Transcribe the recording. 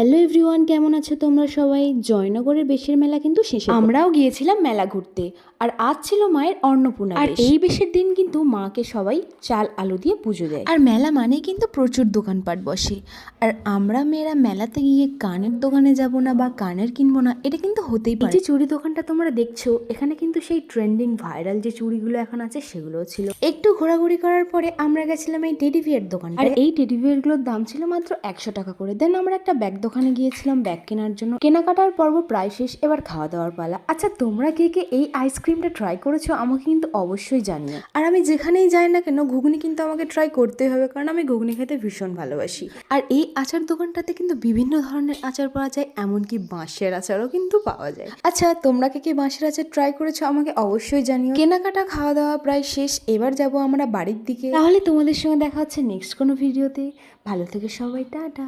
Hello everyone, কেমন আছো তোমরা সবাই? জয়নগরের বেশের মেলা কিন্তু শেষে, আমরাও গিয়েছিলাম মেলা ঘুরতে। আর আজ ছিল মায়ের অন্নপূর্ণা। আর এই বেশের দিন কিন্তু মাকে সবাই চাল আলু দিয়ে পুজো দেয়। আর মেলা মানেই কিন্তু প্রচুর দোকানপাট বসে। আর আমরা মেয়েরা মেলাতে গিয়ে কানের দোকানে যাব না বা কানের কিনবো না, এটা কিন্তু হতেই পারে। এই যে চুড়ি দোকানটা তোমরা দেখছো, এখানে কিন্তু সেই ট্রেন্ডিং ভাইরাল যে চুড়িগুলো এখন আছে সেগুলোও ছিল। একটু ঘোরাঘুরি করার পরে আমরা গেছিলাম এই টেডি বিয়ার দোকানে। আর এই টেডি বিয়ারগুলোর দাম ছিল মাত্র 100 টাকা করে। দেন আমরা একটা ব্যাগ দোকানে গিয়েছিলাম ব্যাগ কেনার জন্য। কেনাকাটার পর্ব প্রায় শেষ, এবার খাওয়া দাওয়ার পালা। আচ্ছা, তোমরা কে কে এই আইসক্রিমটা ট্রাই করেছো আমাকে কিন্তু অবশ্যই জানিও। আর আমি যেখানেই যাই না কেন, ঘুগনি কিন্তু আমাকে ট্রাই করতেই হবে, কারণ আমি ঘুগনি খেতে ভীষণ ভালোবাসি। আর এই আচার দোকানটাতে কিন্তু বিভিন্ন ধরনের আচার পাওয়া যায়, এমনকি বাঁশের আচারও কিন্তু পাওয়া যায়। আচ্ছা, তোমরা কে কে বাঁশের আচার ট্রাই করেছো আমাকে অবশ্যই জানিও। কেনাকাটা খাওয়া দাওয়া প্রায় শেষ, এবার যাব আমরা বাড়ির দিকে। তাহলে তোমাদের সঙ্গে দেখা হচ্ছে নেক্সট কোনো ভিডিওতে। ভালো থেকে সবাই, টাটা।